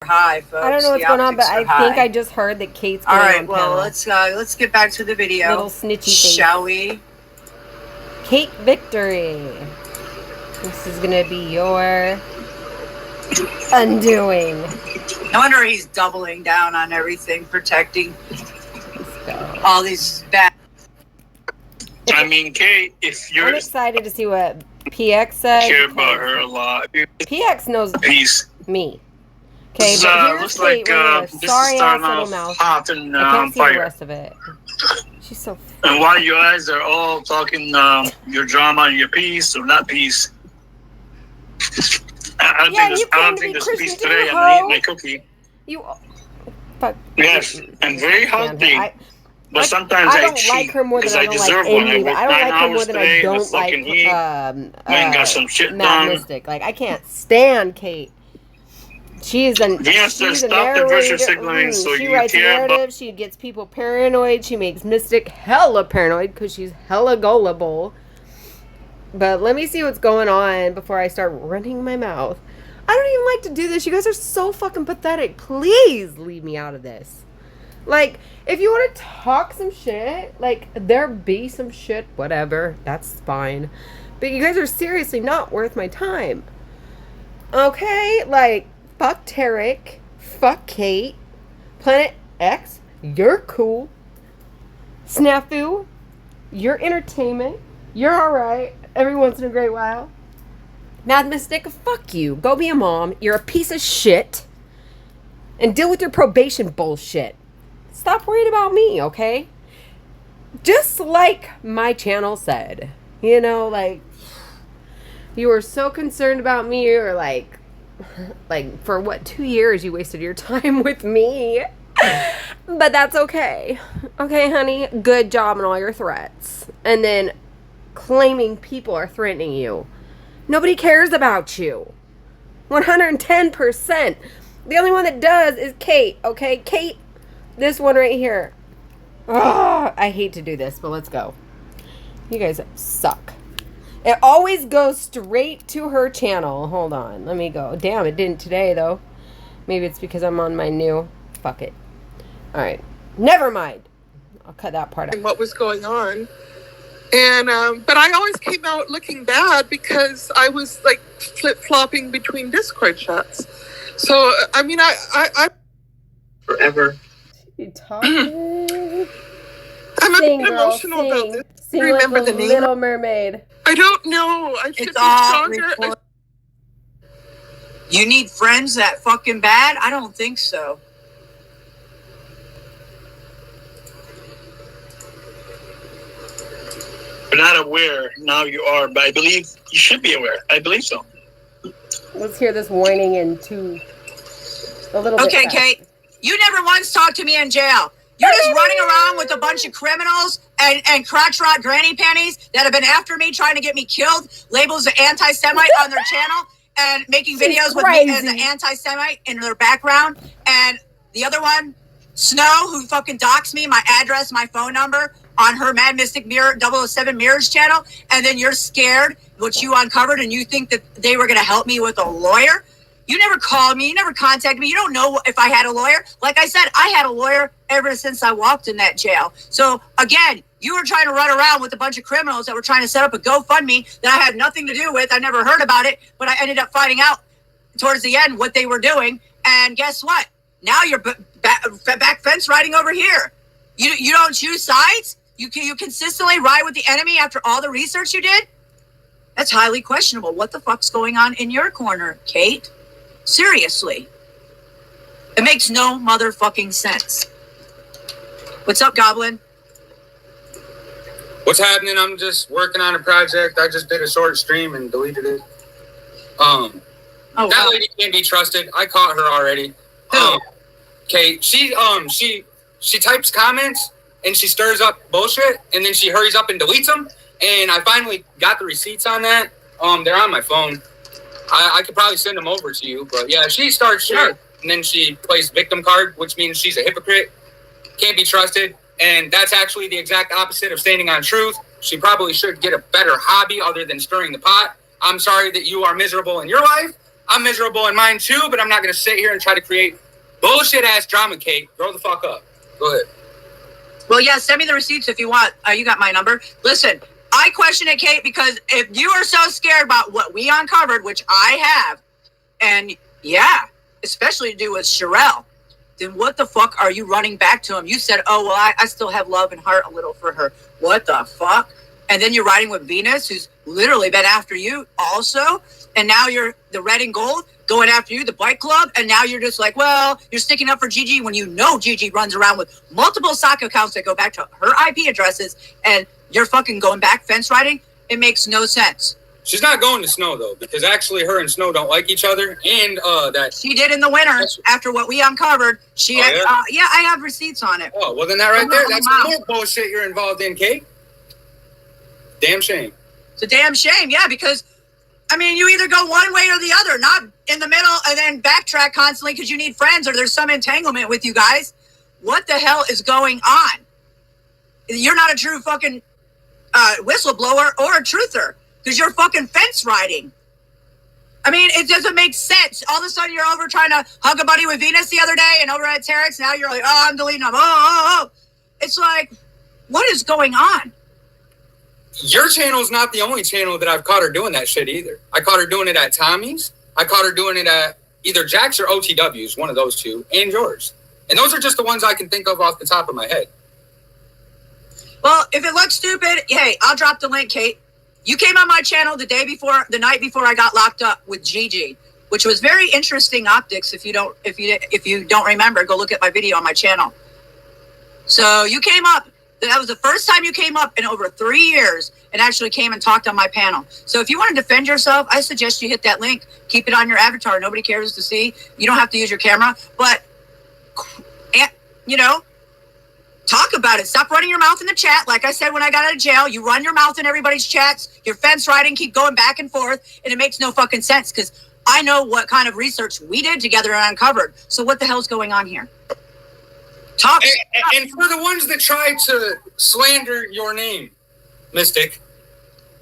Hi, folks. I don't know what's going on, but I think I just heard that Kate's going on. All right, well, let's get back to the video. Little snitchy face. Shall we? Kate Victory. This is gonna be your undoing. No wonder he's doubling down on everything, protecting all these bad. I mean, Kate, if you're... I'm excited to see what PX said. I care about her a lot. PX knows me. Okay, but here's looks Kate like with a sorry-ass little mouth. Hot and, I can't see fire. the rest of it. She's so... And while you guys are all talking your drama and your peace, or not peace, I don't think there's peace today. I'm going to eat my cookie. Fuck. Yes, I'm very healthy. But sometimes I don't like her more than I don't like Amy. I don't like her more than I don't like got some shit Matt Mystic. Like, I can't stand Kate. She's a narrator. She writes narratives. She gets people paranoid. She makes Mystic hella paranoid because she's hella gullible. But let me see what's going on before I start running my mouth. I don't even like to do this. You guys are so fucking pathetic. Please leave me out of this. Like, if you want to talk some shit, like, there be some shit, whatever, that's fine. But you guys are seriously not worth my time. Okay? Like, fuck Tarek. Fuck Kate. Planet X, you're cool. Snafu, you're entertainment. You're alright every once in a great while. Mad Mystic, fuck you. Go be a mom. You're a piece of shit. And deal with your probation bullshit. Stop worrying about me, okay? Just like my channel said. You know, like, you were so concerned about me, or like for what, 2 years you wasted your time with me. But that's okay. Okay, honey? Good job on all your threats. And then claiming people are threatening you. Nobody cares about you. 110%. The only one that does is Kate, okay? Kate, this one right here. Oh, I hate to do this, but let's go. You guys suck. It always goes straight to her channel. Hold on. Let me go. Damn, it didn't today, though. Maybe it's because I'm on my new... Fuck it. All right. Never mind. I'll cut that part out. What was going on. And, but I always came out looking bad because I was, like, flip-flopping between Discord chats. So, I mean, I forever. You talking? I'm a bit emotional about this. Sing remember like the name? Little Mermaid. I don't know. I should be stronger. You need friends that fucking bad? I don't think so. You're not aware. Now you are, but I believe you should be aware. I believe so. Let's hear this whining in a little bit. Okay, Kate. You never once talked to me in jail. You're just running around with a bunch of criminals and crotch rot granny panties that have been after me, trying to get me killed, labels an anti-Semite on their channel, and making videos with me as an anti-Semite in their background. And the other one, Snow, who fucking doxed me, my address, my phone number, on her Mad Mystic Mirror 007 Mirrors channel. And then you're scared, which you uncovered, and you think that they were going to help me with a lawyer. You never called me. You never contacted me. You don't know if I had a lawyer. Like I said, I had a lawyer ever since I walked in that jail. So, again, you were trying to run around with a bunch of criminals that were trying to set up a GoFundMe that I had nothing to do with. I never heard about it, but I ended up finding out towards the end what they were doing. And guess what? Now you're back fence riding over here. You don't choose sides? You consistently ride with the enemy after all the research you did? That's highly questionable. What the fuck's going on in your corner, Kate? Seriously. It makes no motherfucking sense. What's up, Goblin? What's happening? I'm just working on a project. I just did a short stream and deleted it. That lady can't be trusted. I caught her already. Okay, she types comments and she stirs up bullshit and then she hurries up and deletes them. And I finally got the receipts on that. They're on my phone. I could probably send them over to you, but yeah, she starts shit and then she plays victim card, which means she's a hypocrite, can't be trusted, and that's actually the exact opposite of standing on truth. She probably should get a better hobby other than stirring the pot. I'm sorry that you are miserable in your life, I'm miserable in mine too, but I'm not going to sit here and try to create bullshit-ass drama, Kate. Grow the fuck up. Go ahead. Well, yeah, send me the receipts if you want. You got my number. Listen, I question it, Kate, because if you are so scared about what we uncovered, which I have, and yeah, especially to do with Sherelle, then what the fuck are you running back to him? You said, oh, well, I still have love and heart a little for her. What the fuck? And then you're riding with Venus, who's literally been after you also. And now you're the red and gold going after you, the bike club. And now you're just like, well, you're sticking up for Gigi when you know Gigi runs around with multiple sock accounts that go back to her IP addresses. And you're fucking going back fence riding. It makes no sense. She's not going to Snow, though, because actually her and Snow don't like each other. And that she did in the winter after what we uncovered. She had, yeah, I have receipts on it. Oh, well, then that right there, that's more bullshit you're involved in, Kate. Damn shame. It's a damn shame, yeah, because, I mean, you either go one way or the other, not in the middle and then backtrack constantly because you need friends or there's some entanglement with you guys. What the hell is going on? You're not a true fucking whistleblower or a truther because you're fucking fence riding. I mean, it doesn't make sense. All of a sudden, you're over trying to hug a buddy with Venus the other day and over at Terex. Now you're like, oh, I'm deleting them. Oh. It's like, what is going on? Your channel's not the only channel that I've caught her doing that shit either. I caught her doing it at Tommy's. I caught her doing it at either Jack's or OTW's, one of those two, and yours. And those are just the ones I can think of off the top of my head. Well, if it looks stupid, hey, I'll drop the link, Kate. You came on my channel the night before I got locked up with Gigi, which was very interesting optics. If you don't remember, go look at my video on my channel. So you came up. That was the first time you came up in over 3 years and actually came and talked on my panel. So if you want to defend yourself, I suggest you hit that link. Keep it on your avatar. Nobody cares to see. You don't have to use your camera, but talk about it. Stop running your mouth in the chat. Like I said, when I got out of jail, you run your mouth in everybody's chats. Your fence riding, keep going back and forth. And it makes no fucking sense because I know what kind of research we did together and uncovered. So what the hell's going on here? Talk. And for the ones that try to slander your name, Mystic,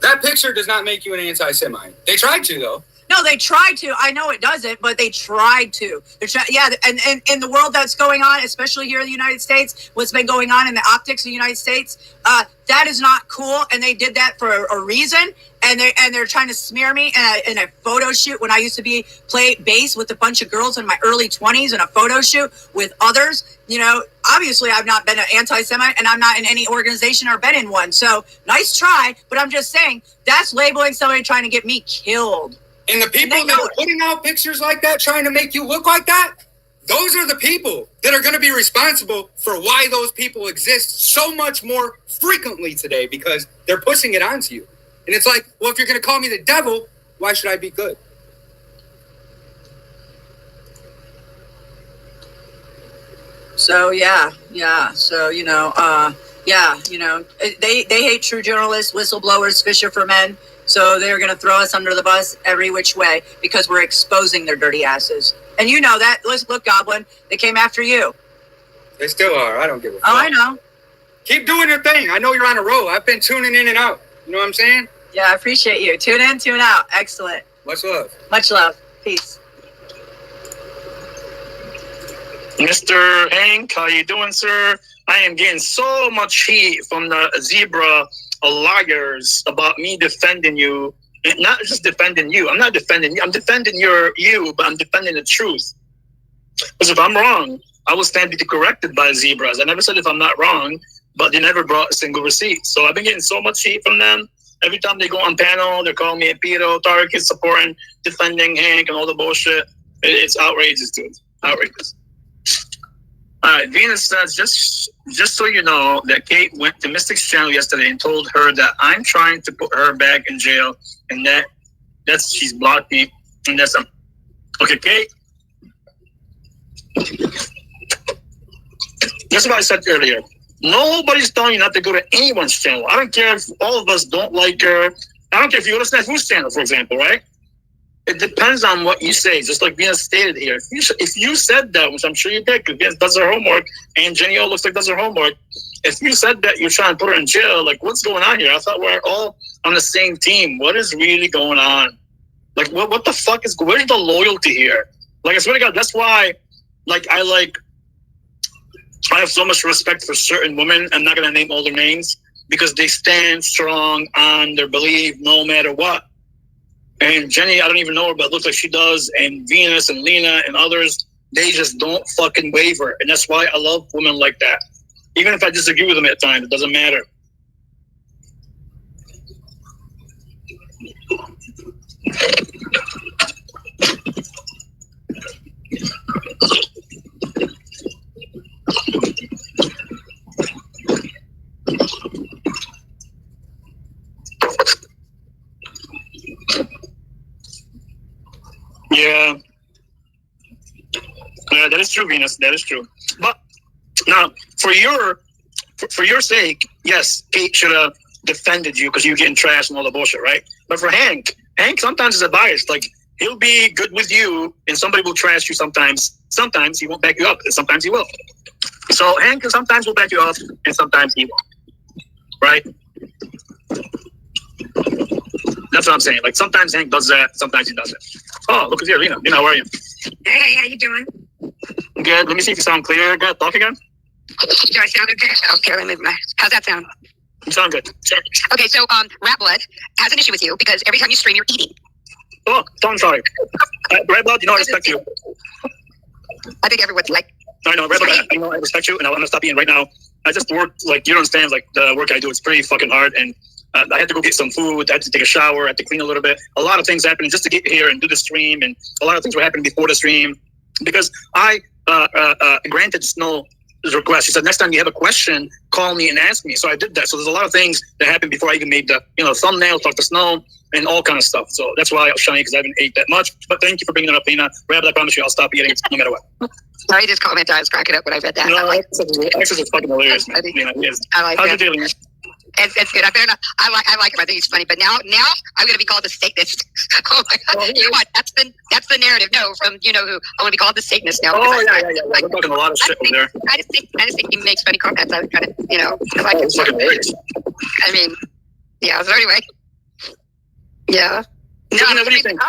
that picture does not make you an anti-Semite. They tried to, though. No, they tried to. I know it doesn't, but they tried to. And in the world that's going on, especially here in the United States, what's been going on in the optics of the United States, that is not cool. And they did that for a reason. And they're trying to smear me in a photo shoot when I used to play bass with a bunch of girls in my early 20s in a photo shoot with others. Obviously I've not been an anti-Semite and I'm not in any organization or been in one. So nice try, but I'm just saying that's labeling somebody trying to get me killed. And the people that are putting out pictures like that, trying to make you look like that, those are the people that are going to be responsible for why those people exist so much more frequently today because they're pushing it onto you. And it's like, well, if you're going to call me the devil, why should I be good? So, yeah. So, they hate true journalists, whistleblowers, fisher for men. So they're going to throw us under the bus every which way because we're exposing their dirty asses. And you know that. Look, Goblin, they came after you. They still are. I don't give a fuck. Oh, I know. Keep doing your thing. I know you're on a roll. I've been tuning in and out. You know what I'm saying? Yeah, I appreciate you. Tune in, tune out. Excellent. Much love. Much love. Peace. Mr. Hank, how you doing, sir? I am getting so much heat from the zebra loggers about me defending you. Not just defending you. I'm not defending you. I'm defending you, but I'm defending the truth. Because if I'm wrong, I will stand to be corrected by zebras. I never said if I'm not wrong, but they never brought a single receipt. So I've been getting so much heat from them. Every time they go on panel, they're calling me a pedo, Tarek is supporting, defending Hank and all the bullshit. It's outrageous, dude. Outrageous. All right, Venus says, just so you know, that Kate went to Mystic's channel yesterday and told her that I'm trying to put her back in jail and that's she's blocked me. And that's okay, Kate. That's what I said earlier. Nobody's telling you not to go to anyone's channel. I don't care if all of us don't like her. I don't care if you go to Snafu's channel, for example, right? It depends on what you say, just like Venus stated here. If you said that, which I'm sure you did, because Venus does her homework, and Jenny O looks like does her homework. If you said that you're trying to put her in jail, like what's going on here? I thought we're all on the same team. What is really going on? Like, what the fuck is, where's the loyalty here? Like, I swear to God, that's why, like, I have so much respect for certain women. I'm not going to name all their names because they stand strong on their belief no matter what. And Jenny, I don't even know her, but it looks like she does. And Venus and Lena and others, they just don't fucking waver. And that's why I love women like that. Even if I disagree with them at times, it doesn't matter. Yeah. Yeah, that is true, Venus. That is true. But now, for your sake, yes, Kate should have defended you because you're getting trashed and all the bullshit, right? But for Hank sometimes is a bias. Like, he'll be good with you, and somebody will trash you sometimes. Sometimes he won't back you up, and sometimes he will. So Hank sometimes will back you up, and sometimes he won't. Right? That's what I'm saying. Like, sometimes Hank does that, sometimes he doesn't. Oh, look at you, Lena. Lena, how are you? Hey, how you doing? Good. Let me see if you sound clear. Good. Talk again. Do I sound okay? Okay, let me move my... How's that sound? You sound good. Okay, so Rat Blood has an issue with you because every time you stream, you're eating. Oh, I'm sorry. Red Blood, you know I respect you. I think everyone's like... I know, Red Blood, I know I respect you, and I'm going to stop eating right now. I just work, like, you don't understand, like, the work I do, it's pretty fucking hard, and I had to go get some food, I had to take a shower, I had to clean a little bit. A lot of things happening just to get here and do the stream, and a lot of things were happening before the stream, because I granted Snow his request. She said, next time you have a question, call me and ask me. So I did that. So there's a lot of things that happened before I even made the, thumbnail, talk to Snow, and all kind of stuff. So that's why I was shy, because I haven't ate that much. But thank you for bringing it up, Lena. Rabbit, I promise you I'll stop eating no matter what. Sorry, just comment. I was cracking up when I read that. No, I like it's fucking hilarious, man. I like How's it. your day, Lena? It's good. I like him. I think he's funny. But now I'm gonna be called the Satanist. Oh my God! You know what? That's the narrative. No, from who. I'm gonna be called the Satanist now. Oh yeah. We're talking a lot of shit over there. I just think he makes funny comments. I kind of I like him. It's fucking hilarious. I mean, yeah. So anyway, yeah. No, what do you think?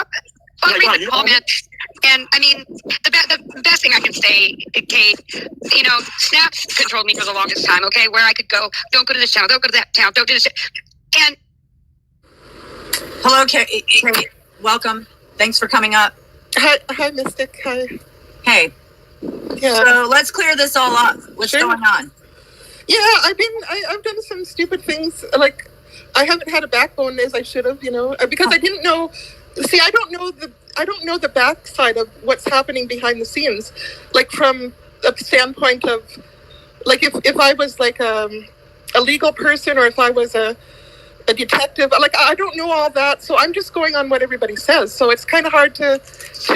I'll read the comments. And I mean, the best thing I can say, Kate, Snap controlled me for the longest time, okay? Where I could go, don't go to this town, don't go to that town, don't do this. And hello, Kate. Welcome. Thanks for coming up. Hi, Mystic. Hi. Hey. Yeah. So let's clear this all up. What's going on? Yeah, I've done some stupid things. Like, I haven't had a backbone as I should have, because I didn't know. See, I don't know the backside of what's happening behind the scenes, like from a standpoint of, like if I was like a legal person or if I was a detective, like I don't know all that, so I'm just going on what everybody says. So it's kind of hard to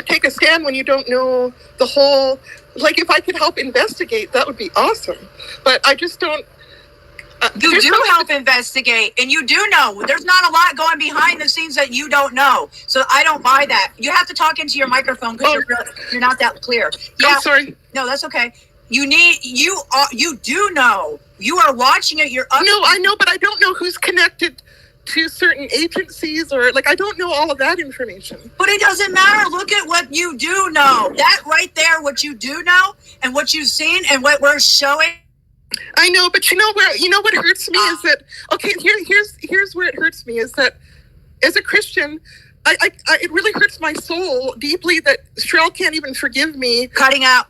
take a stand when you don't know the whole. Like, if I could help investigate, that would be awesome, but I just don't. You do help investigate, and you do know. There's not a lot going behind the scenes that you don't know. So I don't buy that. You have to talk into your microphone because you're not that clear. Yeah, I'm sorry. No, that's okay. You do know. You are watching it. You're up. No, I know, but I don't know who's connected to certain agencies or I don't know all of that information. But it doesn't matter. Look at what you do know. That right there, what you do know, and what you've seen, and what we're showing. I know, but what hurts me is that, okay, here's where it hurts me is that as a Christian, it really hurts my soul deeply that Sherelle can't even forgive me. Cutting out.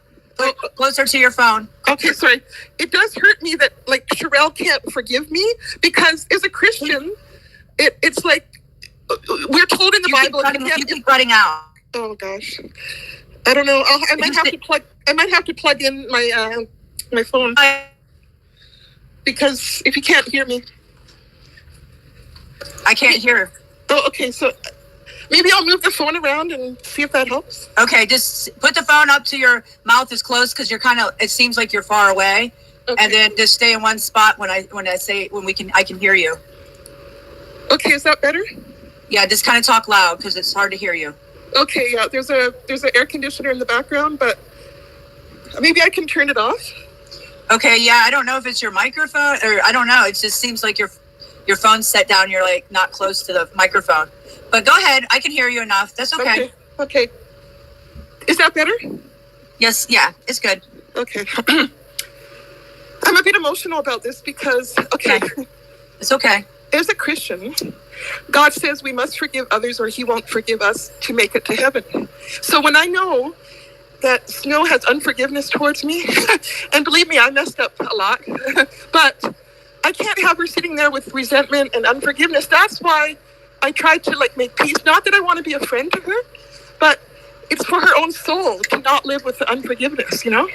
Closer to your phone. Okay, sorry. It does hurt me that Sherelle can't forgive me because as a Christian, it's like we're told in the Bible. You keep cutting out. Oh gosh, I don't know. I might have to plug in my phone. Because if you can't hear me, I can't hear. Oh, okay. So maybe I'll move the phone around and see if that helps. Okay, just put the phone up to your mouth as close because you're it seems like you're far away, okay. And then just stay in one spot when I can hear you. Okay, is that better? Yeah, just kind of talk loud because it's hard to hear you. Okay, yeah. There's an air conditioner in the background, but maybe I can turn it off. Okay, yeah, I don't know if it's your microphone or I don't know. It just seems like your phone's set down. You're not close to the microphone. But go ahead. I can hear you enough. That's okay. Okay. Is that better? Yes. Yeah. It's good. Okay. I'm a bit emotional about this because, okay. It's okay. As a Christian, God says we must forgive others or he won't forgive us to make it to heaven. So when I know that Snow has unforgiveness towards me, and believe me, I messed up a lot, but I can't have her sitting there with resentment and unforgiveness. That's why I tried to like make peace. Not that I want to be a friend to her, but it's for her own soul to not live with the unforgiveness, you know?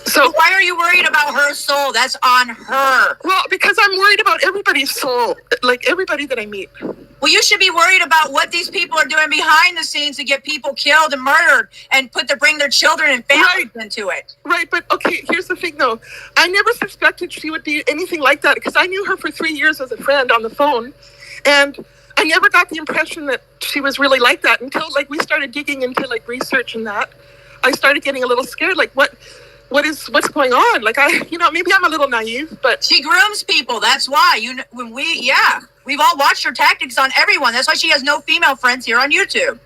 So why are you worried about her soul? That's on her. Well, because I'm worried about everybody's soul, like everybody that I meet. Well, you should be worried about what these people are doing behind the scenes to get people killed and murdered and bring their children and families into it. Right, but okay, here's the thing though. I never suspected she would be anything like that because I knew her for 3 years as a friend on the phone, and I never got the impression that she was really like that until like we started digging into like research and that. I started getting a little scared, like what's going on? Like maybe I'm a little naive, but she grooms people. That's why we've all watched her tactics on everyone. That's why she has no female friends here on YouTube.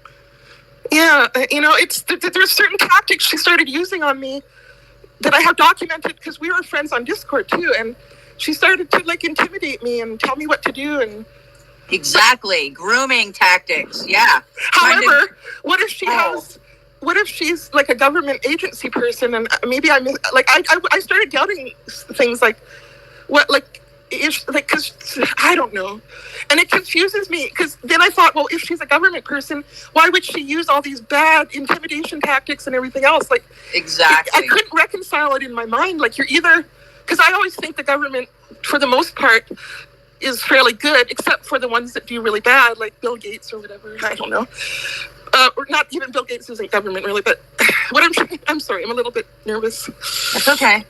Yeah, there's certain tactics she started using on me that I have documented because we were friends on Discord too, and she started to like intimidate me and tell me what to do and. Exactly, grooming tactics. Yeah. However, what if she has? What if she's like a government agency person and maybe I started doubting things like what because I don't know, and it confuses me because then I thought, well, if she's a government person, why would she use all these bad intimidation tactics and everything else? Like exactly, I couldn't reconcile it in my mind. Like you're either because I always think the government, for the most part, is fairly good, except for the ones that do really bad, like Bill Gates or whatever. I don't know. Or not even Bill Gates isn't government really, but I'm sorry, I'm a little bit nervous. That's okay.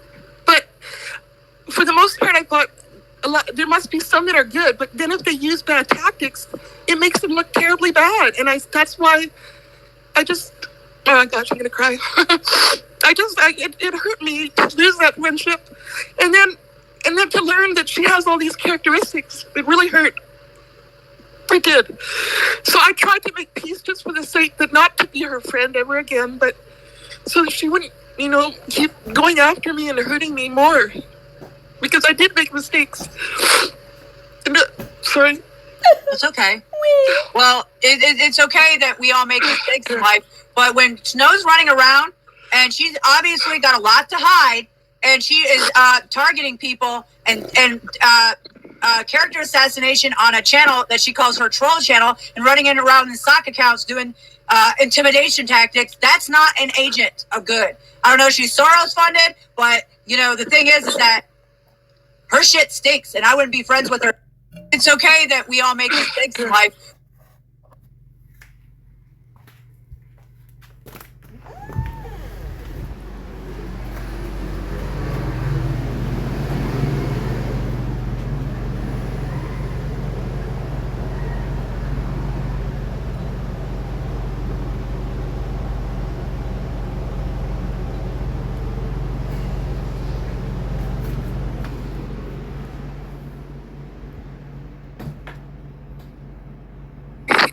But for the most part, I thought there must be some that are good, but then if they use bad tactics, it makes them look terribly bad. And that's why oh my gosh, I'm going to cry. It hurt me to lose that friendship. And then to learn that she has all these characteristics, it really hurt. I did. So I tried to make peace just for the sake that not to be her friend ever again, but so that she wouldn't, keep going after me and hurting me more. Because I did make mistakes. Sorry. It's okay. Well, it's okay that we all make mistakes in life, but when Snow's running around and she's obviously got a lot to hide, and she is targeting people and character assassination on a channel that she calls her troll channel and running in around in sock accounts doing intimidation tactics. That's not an agent of good. I don't know if she's Soros funded, but the thing is that her shit stinks and I wouldn't be friends with her. It's okay that we all make mistakes in life.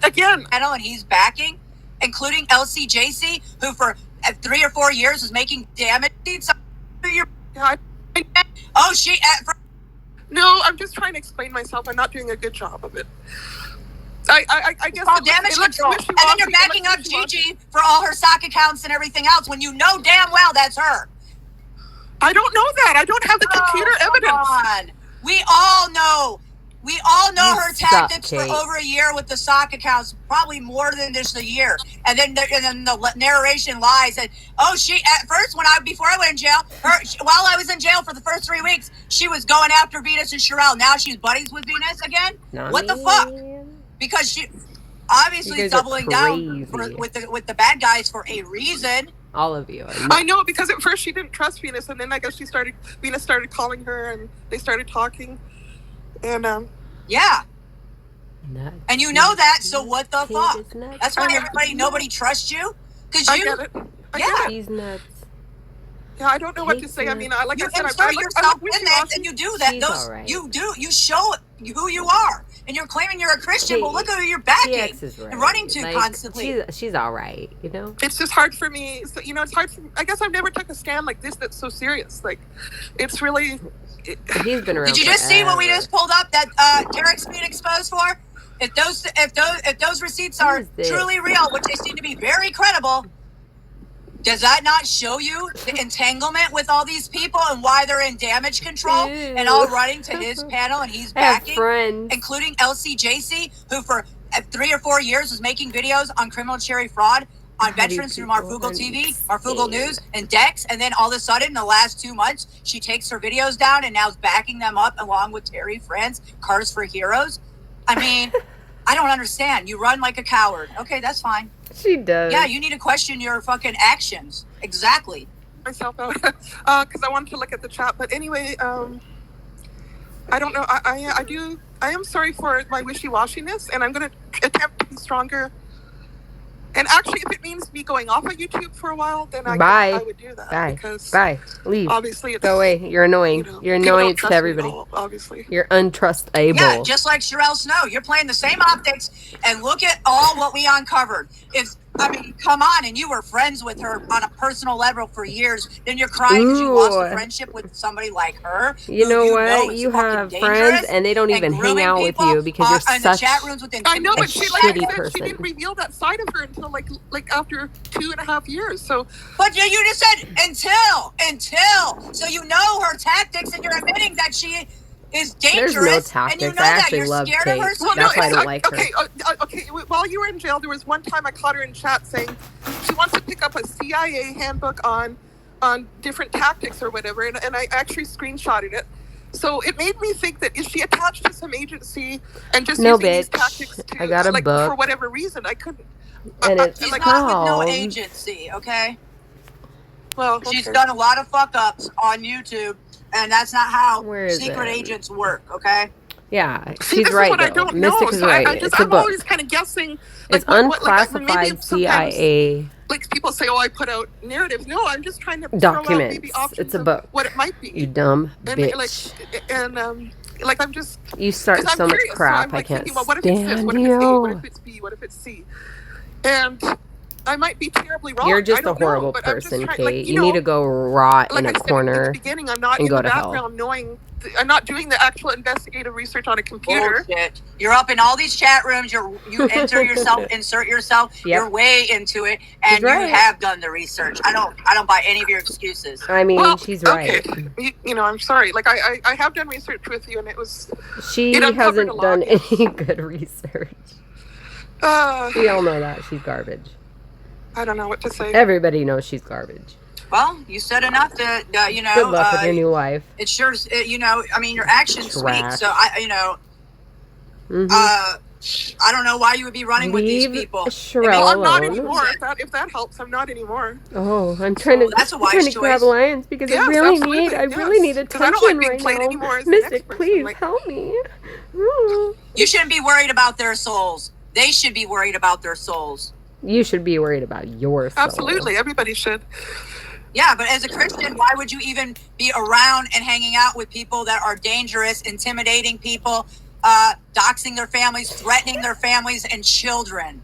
Again, And he's backing, including LCJC, who for 3 or 4 years was making damage. Oh, no, I'm just trying to explain myself. I'm not doing a good job of it. I guess all damage control. And then you're backing up Gigi for all her sock accounts and everything else when you know damn well that's her. I don't know that. I don't have the computer evidence. Come on. We all know her tactics for over a year with the sock accounts, probably more than just a year. And then the narration lies. And at first, before I went in jail, while I was in jail for the first 3 weeks, she was going after Venus and Sherelle. Now she's buddies with Venus again. What the fuck? Because she obviously is doubling down with the bad guys for a reason. All of you. I know, because at first she didn't trust Venus, and then I guess Venus started calling her, and they started talking. And yeah. Nuts. And you know that, so what the fuck? That's why nobody trusts you. Because I get it. Yeah. She's nuts. Yeah, I don't know what to say. I mean, like You I said, insert yourself in that, wishy-washy. and you do that. She's Those all right. you show who you are, and you're claiming you're a Christian. Well, look who you're backing TX is right. and running to Like, constantly. She's all right, you know. It's just hard for me. So, you know, it's hard for. I guess I've never took a stand like this that's so serious. Like, it's really. He's been around. Did you just see what we just pulled up that Derek's being exposed for? If those receipts are truly real, which they seem to be very credible, does that not show you the entanglement with all these people and why they're in damage control and all running to his panel and he's backing, including LCJC, who for 3 or 4 years was making videos on criminal cherry fraud on veterans through Marfugal TV, Marfugal News, and Dex, and then all of a sudden, in the last 2 months, she takes her videos down and now is backing them up along with Terry Friends, Cars for Heroes. I mean, I don't understand. You run like a coward. Okay, that's fine. She does. Yeah, you need to question your fucking actions. Exactly. Myself out because I wanted to look at the chat, but anyway, I don't know. I am sorry for my wishy-washiness, and I'm going to attempt to be stronger. And actually, if it means me going off of YouTube for a while, then I would do that. Bye. Leave. Obviously, go away. You're annoying. You're annoying to everybody. Obviously. You're untrustable. Yeah, just like Sherelle Snow. You're playing the same optics, and look at all what we uncovered. Come on, and you were friends with her on a personal level for years. Then you're crying because you lost a friendship with somebody like her. You know what? You have friends, and they don't even hang out with you because you're such a shitty person. She didn't reveal that side of her until like after 2.5 years. So, but you just said until. So you know her tactics, and you're admitting that she is dangerous. There's no tactics. And you know I that actually you're love scared Kate. of her. So that's why I don't like her. Okay. While you were in jail, there was one time I caught her in chat saying she wants to pick up a CIA handbook on different tactics or whatever, and I actually screenshotted it. So it made me think that is she attached to some agency and just using these tactics to, I got a book for whatever reason. I couldn't. And it's she's not with no agency, okay? Well, she's done a lot of fuck ups on YouTube, and that's not how secret agents work, okay? Yeah, See, she's this right. Is what I don't know. Mystic is so right. I'm always kind of guessing. It's unclassified CIA. Like people say, "Oh, I put out narratives." No, I'm just trying to documents. Throw out maybe options it's a book. What it might be. You dumb bitch. I'm just. You start so much crap. So I can't thinking, well, what if it's this? What if it's A? What if it's B? What if it's C? And I might be terribly wrong. You're just a horrible person, Kate. You need to go rot in a corner I'm not and in go the to hell. background I'm not doing the actual investigative research on a computer. Bullshit. You're up in all these chat rooms. You enter yourself, insert yourself. Yep. You're way into it, and you have done the research. I don't buy any of your excuses. I mean, she's right. Okay. I'm sorry. Like I have done research with you, and it was. She hasn't done any good research. We all know that she's garbage. I don't know what to say. Everybody knows she's garbage. Well, you said enough to, Good luck with your new life. It sure, I mean, your actions speak. So I don't know why you would be running with these people. I'm not anymore. If that helps, I'm not anymore. Oh, I'm trying to. That's a wise choice. Grab Lions because I really need attention I don't like right played now. Anymore as Mystic, please help me. You shouldn't be worried about their souls. They should be worried about their souls. You should be worried about your soul. Absolutely, everybody should. Yeah, but as a Christian, why would you even be around and hanging out with people that are dangerous, intimidating people, doxing their families, threatening their families and children?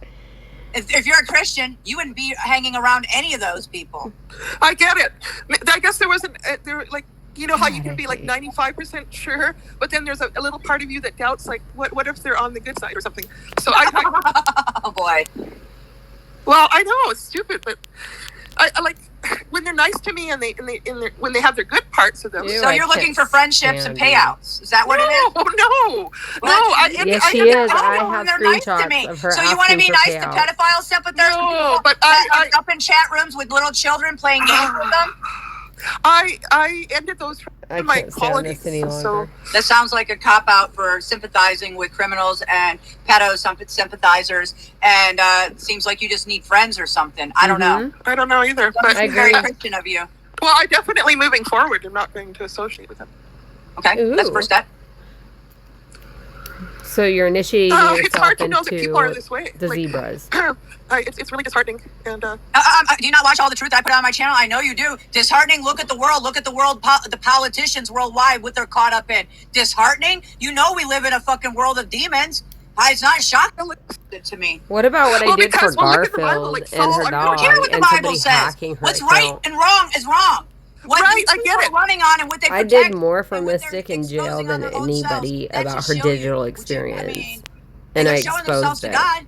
If you're a Christian, you wouldn't be hanging around any of those people. I get it. I guess there wasn't, how you can be like 95% sure, but then there's a little part of you that doubts, like, what if they're on the good side or something? So oh boy. Well, I know it's stupid, but I like when they're nice to me and when they have their good parts of them. So you're looking for friendships and payouts. Is that what it is? No. Yes, she is. I have screenshots of her. So you want to be nice to pedophile sympathizers? No, but I up in chat rooms with little children playing games with them. I ended those from my qualities. So that sounds like a cop out for sympathizing with criminals and pedo sympathizers, and it seems like you just need friends or something. I don't know. I don't know either. But I agree. Very Christian of you. Well, I definitely moving forward. I'm not going to associate with them. Okay, that's the first step. So you're initiating it's yourself hard to know that people are into this way. the Like, zebras. it's really disheartening. And do you not watch all the truth I put on my channel? I know you do. Disheartening. Look at the world. Look at the world. The politicians worldwide, what they're caught up in. Disheartening. You know we live in a fucking world of demons. It's not shocking to me. What about what I did for because, well, look at the Bible, Garfield like, and Saul, her I don't dog care what the and Bible somebody says. hacking her What's account? right and wrong is wrong. What Right, these I get people it. are running on and what they I protect did more for and what they're Mystic in jail exposing than on their own anybody selves, that about just her show you, digital which is, experience. And they're I showing themselves exposed to it. God.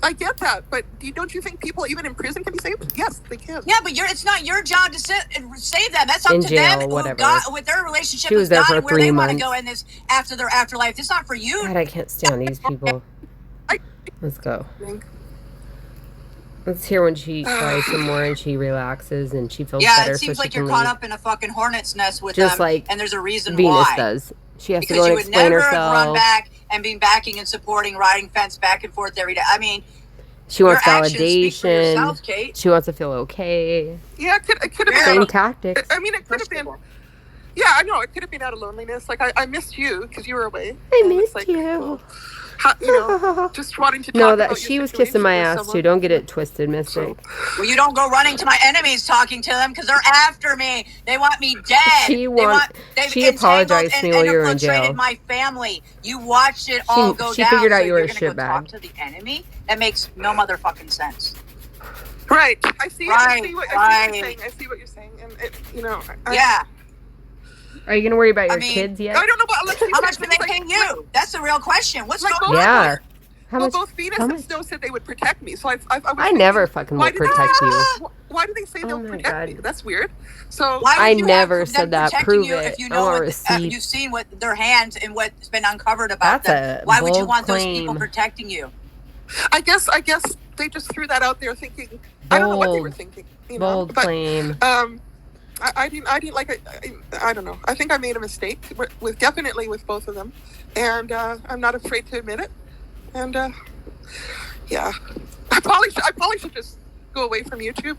I get that, but don't you think people even in prison can be saved? Yes, they can. Yeah, but it's not your job to sit and save them. That's up In to jail, them. whatever. God, with their relationship She was with there God for and where 3 they want to months. go in this after their afterlife. It's not for you. God, I can't stand these people. Let's go. Let's hear when she tries some more and she relaxes and she feels Yeah, better. it seems so like she you're can caught leave. up in a fucking hornet's nest with Just them, like and there's a reason Venus why. does. She has Because to go you and would explain never have run herself. back and been backing and supporting riding fence back and forth every day. I mean, She wants your actions speak for validation. yourself, Kate. She wants to feel okay. Yeah, it could have Same been. tactics. I mean, it could have been. Yeah, I know. It could have been out of loneliness. Like, I missed you because you were away. I And it's missed like, you. well, you know, just wanting to talk No, about that she your was kissing my situation with ass someone. too. Don't get it twisted, Mystic. Well, you don't go running to my enemies talking to them because they're after me. They want me dead. She apologized to me while you were in jail. infiltrated my family. You watched it all go down. She figured out so you were you're a gonna go shitbag. talk to the enemy? That makes no motherfucking sense. Right. I see. I see what Right. you're saying. I see what you're saying, and it, you know. Yeah. Are you gonna worry about your I mean, kids yet? I don't know about. How much do they pay you? That's the real question. What's Like going both- on? Yeah. How Well, much? both Venus how and much? Snow said they would protect me, so I was I thinking, never fucking why will did they- protect you. Why do they say they'll Oh my protect God. me? That's weird. So Why I would you never have said them that. protecting Prove you it. if you I know want what receipts. you've seen what their hands and what's been uncovered about That's them? a Why would you bold want those people claim. protecting you? I guess they just threw that out there, thinking I don't know what they were thinking. You know, Bold but claim. I didn't like it. I don't know. I think I made a mistake with definitely with both of them, and I'm not afraid to admit it. And yeah, I probably should just go away from YouTube.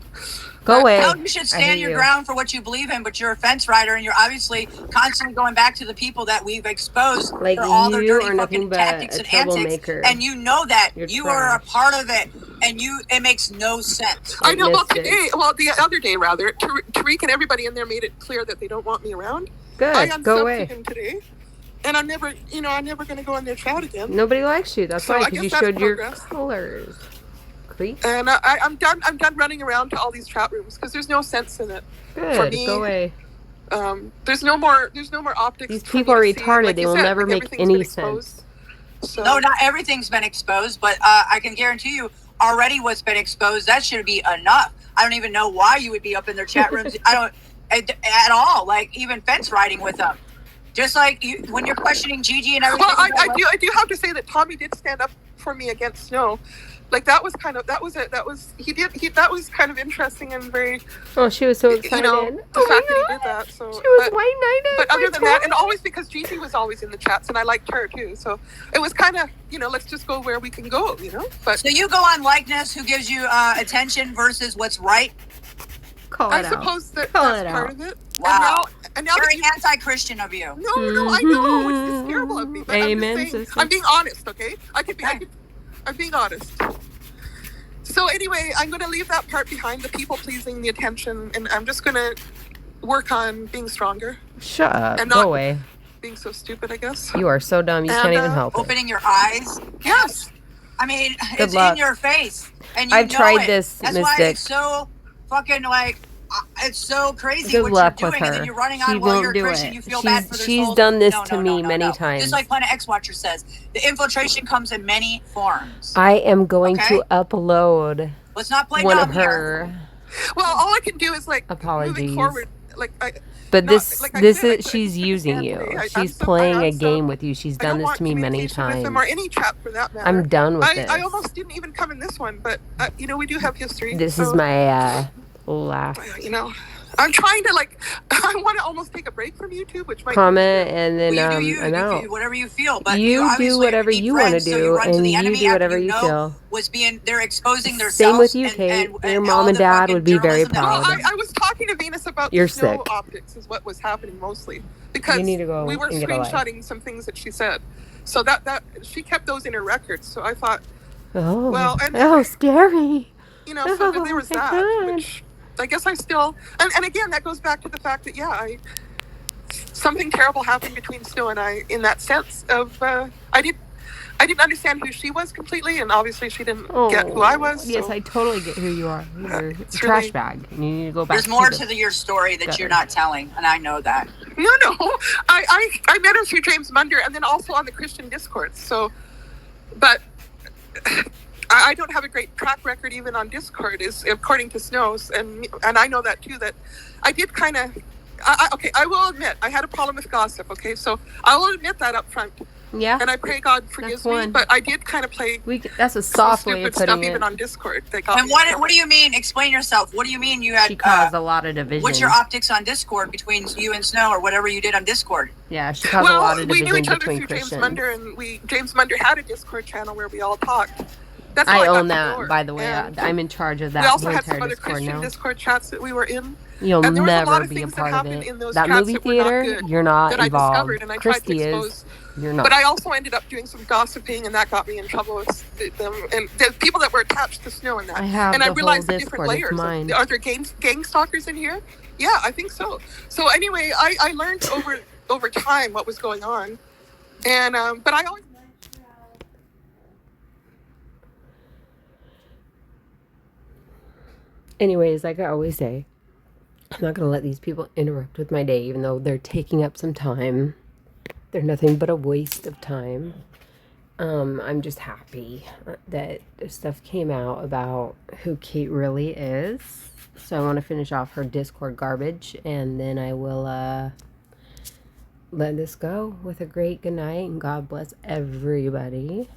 Go away. No, you should I stand hate your you. ground for what you believe in, but you're a fence rider and you're obviously constantly going back to the people that we've exposed Like, for all their you dirty are nothing fucking but tactics a and antics. troublemaker. And you know that. You're You are a trash. part of it. And it makes no sense. I know. Well, Mystic. the other day rather, Tariq and everybody in there made it clear that they don't want me around. I Good. Go unsubbed away. to him today, and I'm never going to go on their chat again. Nobody likes you. That's So why, I because guess you that's showed your progress. colors. Creep. And I'm done running around to all these chat rooms because there's no sense in it. For Good. me, Go away. There's no more optics. These for me people are to see. retarded. Like they you will said, never like, make everything's any been exposed. sense. So, No, not everything's been exposed, but I can guarantee you already what's been exposed, that should be enough. I don't even know why you would be up in their chat rooms. I don't at all. Like even fence riding with them. Just like when you're questioning Gigi and everything. well, I do have to say that Tommy did stand up for me against Snow. Like that was kind of kind of interesting and very, Oh, she was so excited. you know, the Oh my fact that he did God. that. So She was white knighted. but my other than that, and God. always because Gigi was always in the chats and I liked her too. So it was kind of, let's just go where we can go, But So you go on likeness, who gives you attention versus what's right. Call I it out. suppose that Call that's it part out. of it. Wow. And now that Very you, anti-Christian of you. no, I know it's terrible of me. But Amen, I'm just saying, sister. I'm being honest, okay? I'm being honest. So anyway, I'm going to leave that part behind, the people pleasing, the attention, and I'm just going to work on being stronger, Shut up. And Go not- away. being so stupid, I guess. You are so dumb. You And, can't even help it. Opening your eyes. Yes. I mean, Good it's luck. in your face, and you I've know tried it. this, That's why Mystic. it's so fucking like. It's so crazy Good what luck you're with doing, and her. then you're running She on while won't you're a do Christian. it. You feel bad for their She's souls. done this No, to no, me no, many no. times. Just like Planet X Watcher says, the infiltration comes in many forms. I am going Okay. to upload Let's not play one dumb of here. her. Well, all I can do is like Apologies. moving forward, like But No, this like I this said, is I she's couldn't using stand you. today. I She's unsubbed- playing I a game unsubbed. with you. She's I done don't this want to me many communication with times. them or any chat for that matter. I'm done with this. I almost didn't even come in this one, but we do have history. This so, is my last I'm trying to I want to almost take a break from YouTube, which might comment, and then Well, you do I'm you out. do whatever you feel, but You do obviously whatever need you wanna friends, so do, you run to and the you enemy do after whatever you know feel. they're exposing their Same with you, and Kate. Your all mom and the dad fucking would be very journalism that proud. Well, I was talking to Venus about You're the snow sick. optics is what was happening mostly because You need to go we were and get a life. screenshotting some things that she said, So that she kept those in her records. So I thought, Oh, well, and scary. you know, so there was my that, God. which I guess I still, and again, that goes back to the fact that, yeah, something terrible happened between Snow and I in that sense of, I didn't understand who she was completely, and obviously she didn't get who I was. Yes, so, I totally get who you are. You're a it's trash really- bag. And you need to go back There's more the to your story that gutter. you're not telling, and I know that. No, I met her through James Munder, and then also on the Christian Discord. So, but I don't have a great track record even on Discord, is according to Snow's, and I know that too. That I did kind of. Okay, I will admit I had a problem with gossip. Okay, so I will admit that up front, Yeah. and I pray God forgives me. one. But I did kind of play That's a soft some way of stupid putting stuff even it. on Discord. That got And me. what do you mean? Explain yourself. What do you mean you had? She caused a lot of division. What's your optics on Discord between you and Snow, or whatever you did on Discord? Yeah, she caused a lot of we division knew each other between through Christians. James Munder, and James Munder had a Discord channel where we all talked. That's how I got own the that, door. by the way. And I'm in charge of that we also whole had some entire other Discord Christian now. Discord chats that we were in. You'll And there was a lot never of be a things that part of happened it. in those That chats movie that were not theater, good, you're not that I evolved. discovered, and I tried to Christy expose. is. You're not. But I also ended up doing some gossiping, and that got me in trouble with them and the people that were attached to Snow and that. I have and the I realized whole the different Discord. It's layers. mine. Are there gang stalkers in here? Yeah, I think so. So anyway, I learned over time what was going on, and but I always. Anyways, like I always say, I'm not going to let these people interrupt with my day, even though they're taking up some time. They're nothing but a waste of time. I'm just happy that stuff came out about who Kate really is. So I want to finish off her Discord garbage, and then I will let this go with a great good night, and God bless everybody.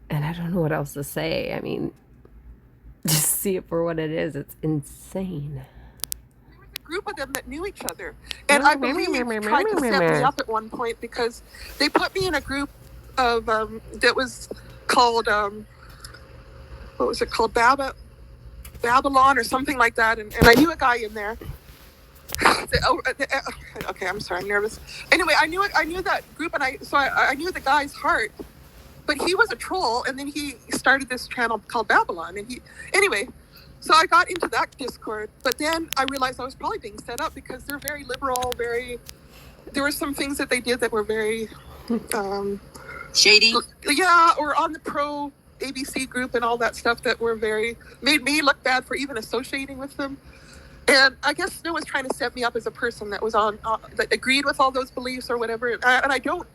And I don't know what else to say. I mean, just see it for what it is. It's insane. There was a group of them that knew each other, and I believe tried to set me up at one point because they put me in a group of that was called what was it called, Babylon or something like that, and I knew a guy in there. Okay, I'm sorry, I'm nervous. Anyway, I knew that group, and I knew the guy's heart. But he was a troll, and then he started this channel called Babylon. And so I got into that Discord. But then I realized I was probably being set up because they're very liberal, there were some things that they did that were very... Shady? Yeah, or on the pro ABC group and all that stuff that made me look bad for even associating with them. And I guess Snow was trying to set me up as a person that was that agreed with all those beliefs or whatever. And I don't...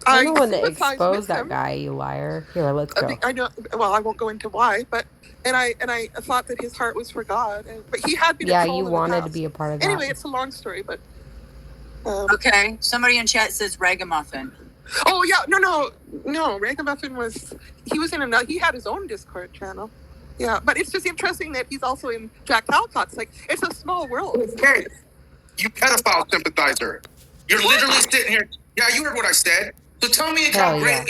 I'm the one that sympathize with exposed that him. guy, you liar. Here, let's go. I know. Well, I won't go into why, but I thought that his heart was for God, but he had been. Yeah, a troll you in the wanted to past. be a part of that. Anyway, it's a long story, but. Okay. Somebody in chat says ragamuffin. Oh yeah, no. Ragamuffin he was in he had his own Discord channel. Yeah, but it's just interesting that he's also in Jack Talcott's. Like, it's a small world. Okay, you pedophile sympathizer. You're literally sitting here. Yeah, you heard what I said. So tell me how great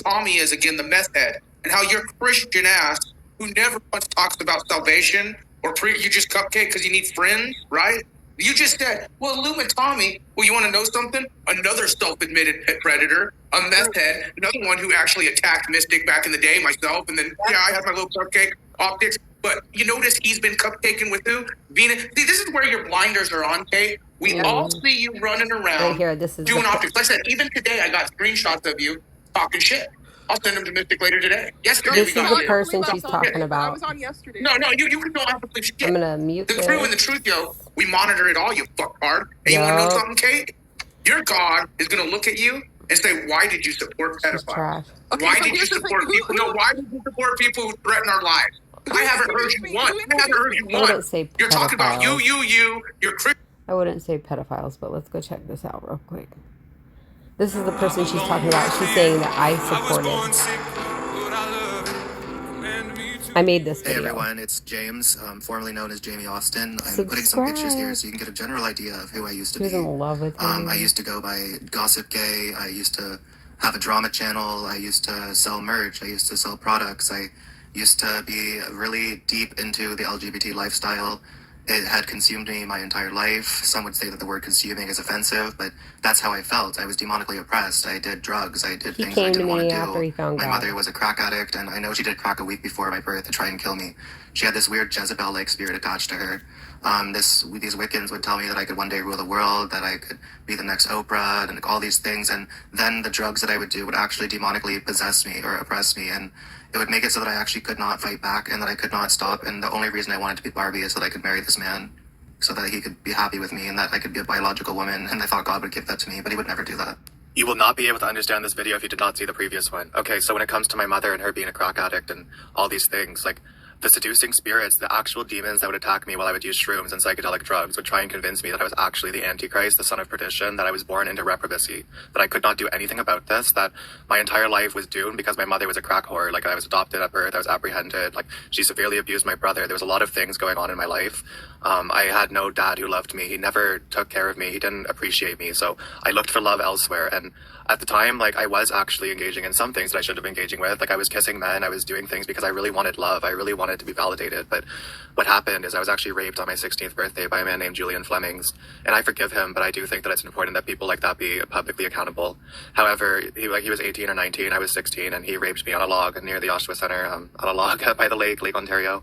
Tommy is again, the meth head, and how your Christian ass, who never once talks about salvation, or you just cupcake because you need friends, right? You just said, well, Tommy, well, you want to know something? Another self-admitted predator, a meth head, another one who actually attacked Mystic back in the day, myself, and then, I had my little cupcake optics. But you notice he's been cupcaking with who? Venus. See, this is where your blinders are on, Kate. We all see you running around Right here, this is doing optics. Like I said, even today I got screenshots of you talking shit. I'll send them to Mystic later today. Yesterday This we is got the you. person she's talking I about. was on yesterday. No, you don't have to believe shit. I'm gonna mute The this. true and the truth, yo, we monitor it all, you fucktard. And you want to know Yup. something, Kate? Your God is going to look at you and say, why did you support She's pedophiles? trash. Okay, Why so did you here's the support thing. people? No, why did you support people who threaten our lives? I haven't heard you once. I haven't heard you I wouldn't once. say You're talking about pedophiles. you're Christian. I wouldn't say pedophiles, but let's go check this out real quick. This is the person she's talking about. She's saying that I supported. I made this Hey video. everyone, it's James, formerly known as Jamie Austin. I'm putting some pictures here so you can get a general idea of who I used to She was be. in love with me. I used to go by Gossip Gay. I used to have a drama channel. I used to sell merch. I used to sell products. I used to be really deep into the LGBT lifestyle. It had consumed me my entire life. Some would say that the word consuming is offensive, but that's how I felt. I was demonically oppressed. I did drugs. I did things I didn't want to do. My mother was a crack addict, and I know she did crack a week before my birth to try and kill me. She had this weird Jezebel-like spirit attached to her. These Wiccans would tell me that I could one day rule the world, that I could be the next Oprah, and all these things. And then the drugs that I would do would actually demonically possess me or oppress me, and it would make it so that I actually could not fight back and that I could not stop. And the only reason I wanted to be Barbie is so that I could marry this man, so that he could be happy with me and that I could be a biological woman. And I thought God would give that to me, but he would never do that. You will not be able to understand this video if you did not see the previous one. Okay, so when it comes to my mother and her being a crack addict and all these things, like, the seducing spirits, the actual demons that would attack me while I would use shrooms and psychedelic drugs would try and convince me that I was actually the Antichrist, the son of perdition, that I was born into reprobacy, that I could not do anything about this, that my entire life was doomed because my mother was a crack whore. Like, I was adopted at birth, I was apprehended, like, she severely abused my brother. There was a lot of things going on in my life. I had no dad who loved me. He never took care of me. He didn't appreciate me. So I looked for love elsewhere. And at the time, like, I was actually engaging in some things that I should have been engaging with. Like, I was kissing men. I was doing things because I really wanted love. I really wanted to be validated. But what happened is I was actually raped on my 16th birthday by a man named Julian Flemings. And I forgive him, but I do think that it's important that people like that be publicly accountable. However, he was 18 or 19. I was 16, and he raped me on a log near the Oshawa Center, on a log by the Lake Ontario.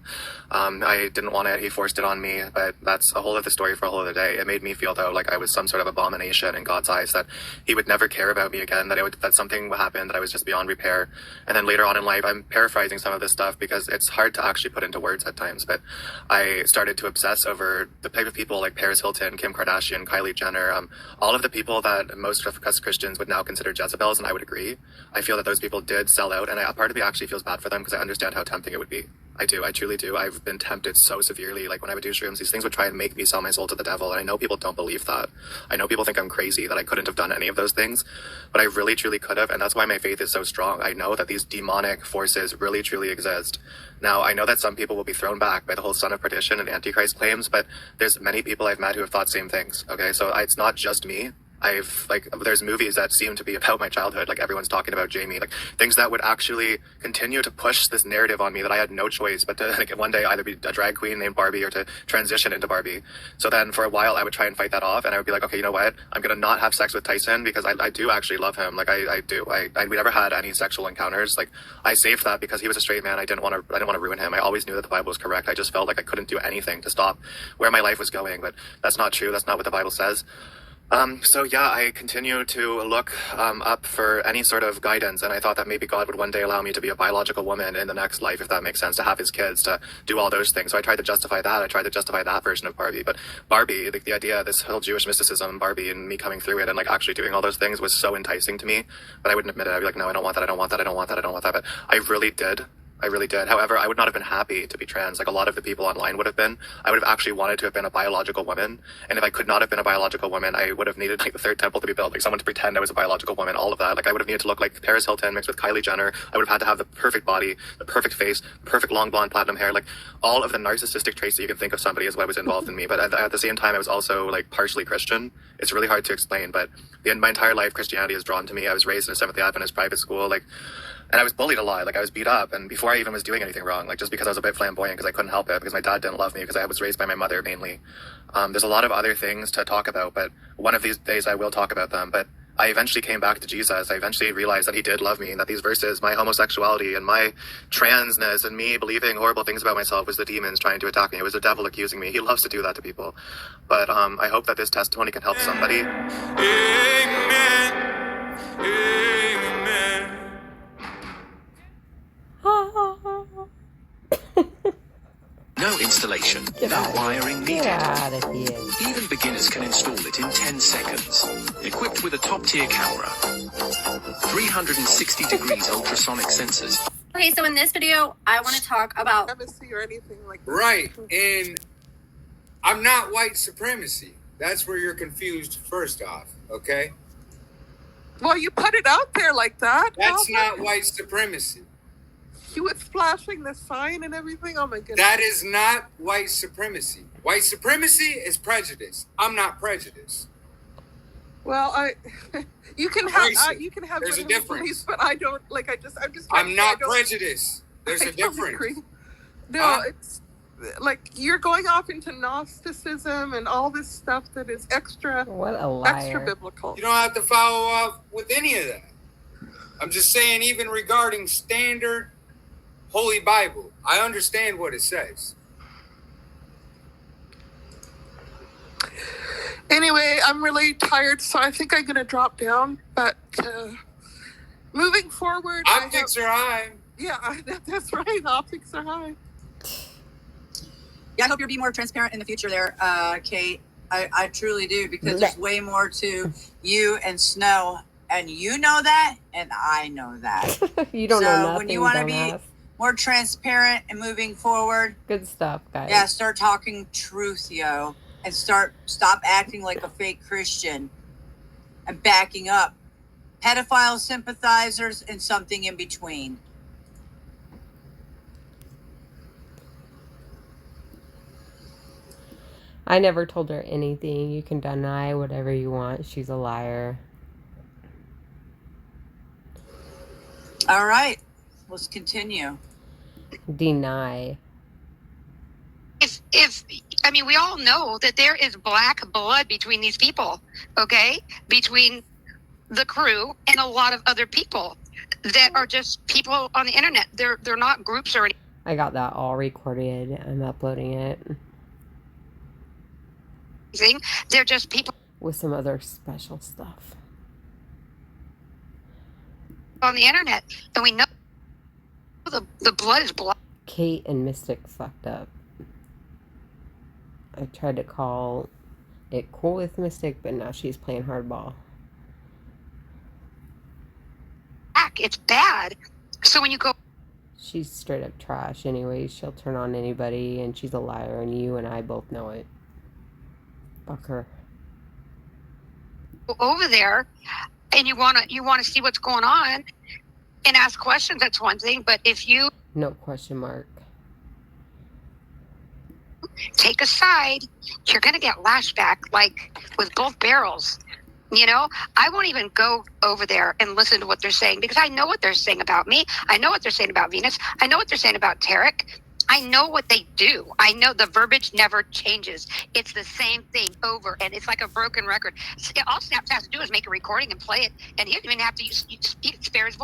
I didn't want it. He forced it on me, but that's a whole other story for a whole other day. It made me feel, though, like I was some sort of abomination in God's eyes, that he would never care about me again, that something would happen, that I was just beyond repair. And then later on in life, I'm paraphrasing some of this stuff because it's hard to actually put into words at times, but I started to obsess over the type of people like Paris Hilton, Kim Kardashian, Kylie Jenner, all of the people that most of us Christians would now consider Jezebels, and I would agree. I feel that those people did sell out, and a part of me actually feels bad for them because I understand how tempting it would be. I do. I truly do. I've been tempted so severely. Like, when I would do shrooms, these things would try and make me sell my soul to the devil. And I know people don't believe that. I know people think I'm crazy, that I couldn't have done any of those things. But I really, truly could have. And that's why my faith is so strong. I know that these demonic forces really, truly exist. Now, I know that some people will be thrown back by the whole son of perdition and Antichrist claims, but there's many people I've met who have thought same things. Okay, so it's not just me. There's movies that seem to be about my childhood, like everyone's talking about Jamie, like things that would actually continue to push this narrative on me that I had no choice but to, like, one day either be a drag queen named Barbie or to transition into Barbie. So then for a while I would try and fight that off, and I would be like, okay, you know what? I'm going to not have sex with Tyson because I do actually love him. Like, I do. We never had any sexual encounters. Like, I saved that because he was a straight man. I didn't want to ruin him. I always knew that the Bible was correct. I just felt like I couldn't do anything to stop where my life was going, but that's not true. That's not what the Bible says. So yeah, I continue to look up for any sort of guidance, and I thought that maybe God would one day allow me to be a biological woman in the next life, if that makes sense, to have his kids, to do all those things. So I tried to justify that. I tried to justify that version of Barbie. But Barbie, the idea, this whole Jewish mysticism, Barbie, and me coming through it and like actually doing all those things was so enticing to me, but I wouldn't admit it. I'd be like, no, I don't want that. I don't want that. I don't want that. I don't want that. But I really did. I really did. However, I would not have been happy to be trans like a lot of the people online would have been. I would have actually wanted to have been a biological woman. And if I could not have been a biological woman, I would have needed like the third temple to be built, like someone to pretend I was a biological woman, all of that. Like, I would have needed to look like Paris Hilton mixed with Kylie Jenner. I would have had to have the perfect body, the perfect face, perfect long blonde platinum hair, like all of the narcissistic traits that you can think of somebody is what was involved in me. But at the same time, I was also like partially Christian. It's really hard to explain, but my entire life, Christianity is drawn to me. I was raised in a Seventh-day Adventist private school, and I was bullied a lot. Like, I was beat up, and before I even was doing anything wrong, like, just because I was a bit flamboyant, because I couldn't help it, because my dad didn't love me, because I was raised by my mother mainly. There's a lot of other things to talk about, but one of these days I will talk about them. But I eventually came back to Jesus. I eventually realized that he did love me, and that these verses, my homosexuality and my transness and me believing horrible things about myself, was the demons trying to attack me. It was the devil accusing me. He loves to do that to people. But I hope that this testimony can help somebody. Amen. Amen. No installation, no wiring needed. Get out of here. Even beginners can install it in 10 seconds. Equipped with a top-tier camera, 360 degrees ultrasonic sensors. Okay, so in this video, I want to talk about privacy or anything like that. Right, and I'm not white supremacy. That's where you're confused first off, okay? Well, you put it out there like that. That's not white supremacy. You was flashing the sign and everything. Oh my goodness. That is not white supremacy. White supremacy is prejudice. I'm not prejudiced. Well, you can have There's a difference. Beliefs, but I don't. Like, I'm just. I'm not prejudiced. There's a difference. No, like you're going off into Gnosticism and all this stuff that is extra biblical. You don't have to follow up with any of that. I'm just saying, even regarding standard Holy Bible, I understand what it says. Anyway, I'm really tired, so I think I'm going to drop down. But moving forward... Optics are high. Yeah, that's right. Optics are high. Yeah, I hope you'll be more transparent in the future there, Kate. I truly do, because there's way more to you and Snow. And you know that, and I know that. You don't know nothing. So when you want to be more transparent and moving forward... Good stuff, guys. Yeah, start talking truth, yo. And stop acting like a fake Christian. And backing up. Pedophile sympathizers and something in between. I never told her anything. You can deny whatever you want. She's a liar. All right. Let's continue. Deny. I mean, we all know that there is black blood between these people, okay? Between the crew and a lot of other people that are just people on the internet. They're not groups or anything. I got that all recorded. I'm uploading it. They're just people with some other special stuff on the internet, and we know the blood is blood. Kate and Mystic fucked up. I tried to call it cool with Mystic, but now she's playing hardball. It's bad. So when you go... She's straight up trash anyways. She'll turn on anybody, and she's a liar, and you and I both know it. Fuck her. Over there, and you wanna see what's going on and ask questions, that's one thing. But if you... No question mark. Take a side, you're going to get lashback, like with both barrels. You know, I won't even go over there and listen to what they're saying, because I know what they're saying about me. I know what they're saying about Venus. I know what they're saying about Tarek. I know what they do. I know the verbiage never changes. It's the same thing over, and it's like a broken record. All Snaps has to do is make a recording and play it, and he doesn't even have to spare his voice.